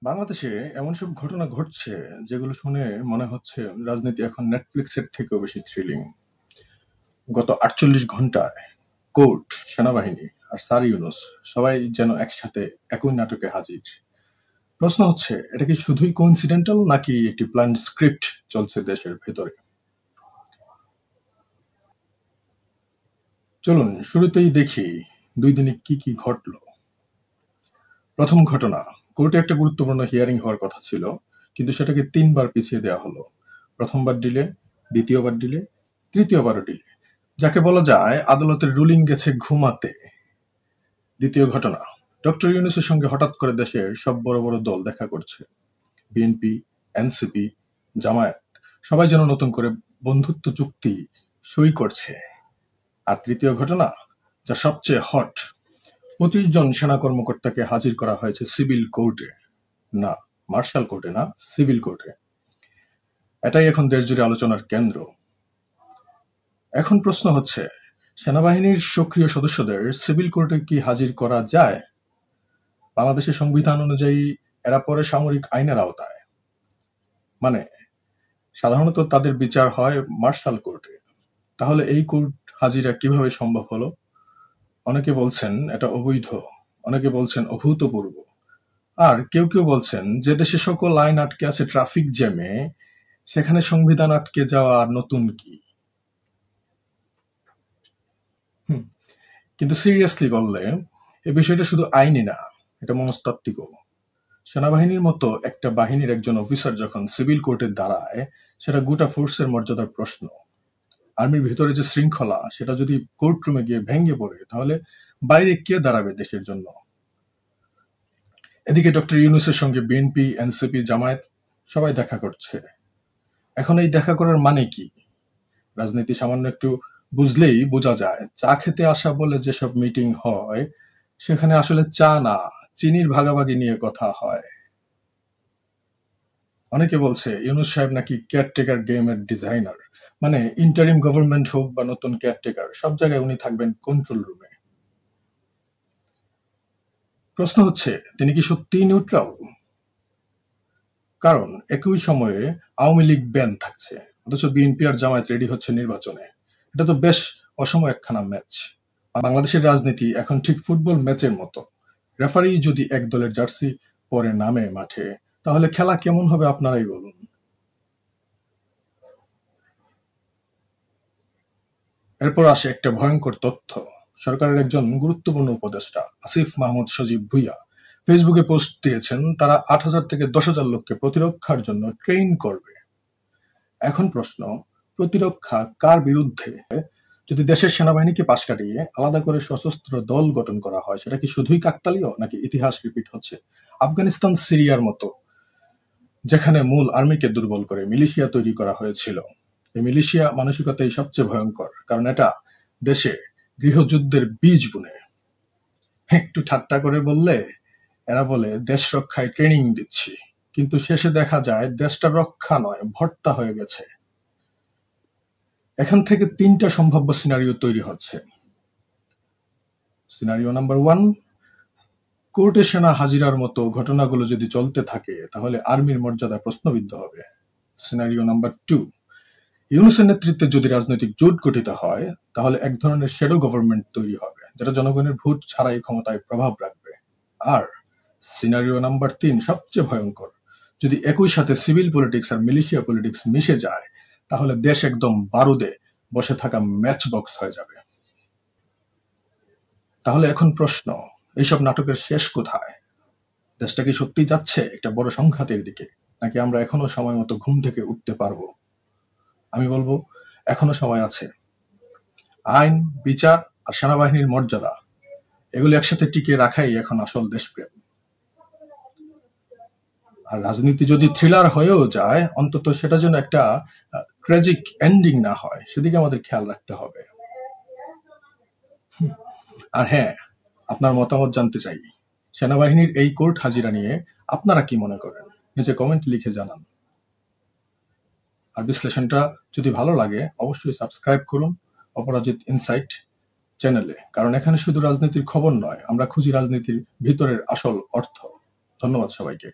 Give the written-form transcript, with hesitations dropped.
বাংলাদেশে এমন সব ঘটনা ঘটছে যেগুলো শুনে মনে হচ্ছে রাজনীতি এখন নেটফ্লিক্সের থেকেও বেশি থ্রিলিং। গত ৪৮ ঘন্টায় কোর্ট, সেনাবাহিনী আর স্যার ইউনূস সবাই যেন একসাথে একই নাটকে হাজির। প্রশ্ন হচ্ছে, এটা কি শুধুই কোইন্সিডেন্টাল নাকি একটি প্ল্যান স্ক্রিপ্ট চলছে দেশের ভেতরে? চলুন শুরুতেই দেখি ২ দিনে কি কি ঘটল। প্রথম ঘটনা, কোর্টে একটা গুরুত্বপূর্ণ হিয়ারিং হওয়ার কথা ছিল, কিন্তু সেটাকে ৩ বার পিছিয়ে দেওয়া হলো। প্রথমবার ডিলে, দ্বিতীয়বার ডিলে, তৃতীয়বারও ডিলে। যাকে বলা যায় আদালতের রুলিং গেছে ঘুমাতে। দ্বিতীয় ঘটনা, ডক্টর ইউনূসের সঙ্গে হঠাৎ করে দেশের সব বড় বড় দল দেখা করছে। বিএনপি, এনসিপি, জামায়াত সবাই যেন নতুন করে বন্ধুত্ব চুক্তি সই করছে। আর তৃতীয় ঘটনা, যা সবচেয়ে হট, ২৫ জন সেনা কর্মকর্তাকে হাজির করা হয়েছে সিভিল কোর্টে। না, মার্শাল কোর্টে না, সিভিল কোর্টে। এটাই এখন দেশজুড়ে আলোচনার কেন্দ্র। এখন প্রশ্ন হচ্ছে, সেনাবাহিনীর সক্রিয় সদস্যদের সিভিল কোর্টে কি হাজির করা যায়? বাংলাদেশের সংবিধান অনুযায়ী এরা পরে সামরিক আইনের আওতায়। মানে সাধারণত তাদের বিচার হয় মার্শাল কোর্টে। তাহলে এই কোর্ট হাজিরা কিভাবে সম্ভব হলো? অনেকে বলছেন এটা অবৈধ, অনেকে বলছেন অভূতপূর্ব, আর কেউ কেউ বলছেন যে দেশে সকল আইন আটকে আছে ট্রাফিক জ্যামে, সেখানে সংবিধান আটকে যাওয়া আর নতুন কি? হুম, কিন্তু সিরিয়াসলি বললে এই বিষয়টা শুধু আইনি না, এটা মনস্তাত্ত্বিকও। সেনাবাহিনীর মতো একটা বাহিনীর একজন অফিসার যখন সিভিল কোর্টে দাঁড়ায়, সেটা গোটা ফোর্সের মর্যাদার প্রশ্ন। আর্মির ভিতরে যে শৃঙ্খলা, সেটা যদি কোর্ট রুমে গিয়ে ভেঙে পড়ে, তাহলে বাইরে কে দাঁড়াবে দেশের জন্য? এদিকে ডক্টর ইউনূসের সঙ্গে বিএনপি, এনসিপি, জামায়াত সবাই দেখা করছে। এখন এই দেখা করার মানে কি? রাজনীতি সামান্য একটু বুঝলেই বোঝা যায়। চা খেতে আসা বলে যেসব মিটিং হয়, সেখানে আসলে চা না, চিনির ভাগাভাগি নিয়ে কথা হয়। অনেকে বলছে ইউনূস সাহেব নাকি কেয়ারটেকার গেমের ডিজাইনার। মানে ইন্টারিম গভর্নমেন্ট হোক বা নতুন কেয়ারটেকার, সব জায়গায় উনি থাকবেন কন্ট্রোল রুমে। প্রশ্ন হচ্ছে, তিনি কি সত্যিই নিউট্রাল? কারণ একই সময়ে আওয়ামী লীগ ব্যান থাকছে, অথচ বিএনপি আর জামায়াত রেডি হচ্ছে নির্বাচনে। এটা তো বেশ অসম একখানা ম্যাচ। বাংলাদেশের রাজনীতি এখন ঠিক ফুটবল ম্যাচের মতো। রেফারি যদি এক দলের জার্সি পরে নামে মাঠে, তাহলে খেলা কেমন হবে আপনারাই বলুন। এরপর আসে একটা ভয়ঙ্কর তথ্য। সরকারের একজন গুরুত্বপূর্ণ উপদেষ্টা আসিফ মাহমুদ সজীব ভুঁইয়া ফেসবুকে পোস্ট দিয়েছেন, তারা ৮,০০০ থেকে ১০,০০০ লোককে প্রতিরক্ষার জন্য ট্রেইন করবে। এখন প্রশ্ন, প্রতিরক্ষা কার বিরুদ্ধে? যদি দেশের সেনাবাহিনীকে পাশ কাটিয়ে আলাদা করে সশস্ত্র দল গঠন করা হয়, সেটা কি শুধুই কাকতালীয় নাকি ইতিহাস রিপিট হচ্ছে? আফগানিস্তান, সিরিয়ার মতো, যেখানে মূল আর্মিকে দুর্বল করে মিলিশিয়া তৈরি করা হয়েছিল। এই মিলিশিয়া মানসিকতাই সবচেয়ে ভয়ঙ্কর, কারণ এটা দেশে গৃহযুদ্ধের বীজ বুনে। একটু ঠাট্টা করে বললে এরা বলে দেশ রক্ষায় ট্রেনিং দিচ্ছি, কিন্তু শেষে দেখা যায় দেশটা রক্ষা নয়, ভর্তা হয়ে গেছে। এখান থেকে ৩টা সম্ভাব্য সিনারিও তৈরি হচ্ছে। সিনারিও নাম্বার ১, কোর্টে সেনা হাজিরার মতো ঘটনাগুলো যদি চলতে থাকে, তাহলে আর্মির মর্যাদা প্রশ্নবিদ্ধ হবে। সিনারিও নাম্বার ২, ইউনূসের নেতৃত্বে যদি রাজনৈতিক জোট গঠিত হয়, তাহলে এক ধরনের শ্যাডো গভর্নমেন্ট তৈরি হবে, যেটা জনগণের ভোট ছাড়াই ক্ষমতায় প্রভাব রাখবে। আর সিনারিও নাম্বার ৩ সবচেয়ে ভয়ঙ্কর, যদি একই সাথে সিভিল পলিটিক্স আর মিলিশিয়া পলিটিক্স মিশে যায়, তাহলে দেশ একদম বারুদে বসে থাকা ম্যাচ বক্স হয়ে যাবে। তাহলে এখন প্রশ্ন, এইসব নাটকের শেষ কোথায়? দেশটা কি সত্যি যাচ্ছে একটা বড় সংঘাতের দিকে, নাকি আমরা এখনো সময় মতো ঘুম থেকে উঠতে পারবো? আমি বলবো, এখনো সময় আছে। আইন, বিচার আর সেনাবাহিনীর মর্যাদা, এগুলো একসাথে টিকিয়ে রাখাই এখন আসল দেশপ্রেম। আর রাজনীতি যদি থ্রিলার হয়েও যায়, অন্তত সেটা যেন একটা ট্র্যাজিক এন্ডিং না হয়, সেদিকে আমাদের খেয়াল রাখতে হবে। আর হ্যাঁ, আপনার মতামত জানতে চাই। সেনাবাহিনীর এই কোর্ট হাজিরা নিয়ে আপনারা কি মনে করেন? নিচে কমেন্ট লিখে জানান। আর বিশ্লেষণটা যদি ভালো লাগে, অবশ্যই সাবস্ক্রাইব করুন অপরাজিত ইনসাইট চ্যানেলে, কারণ এখানে শুধু রাজনীতির খবর নয়, আমরা খুঁজি রাজনীতির ভিতরের আসল অর্থ। ধন্যবাদ সবাইকে।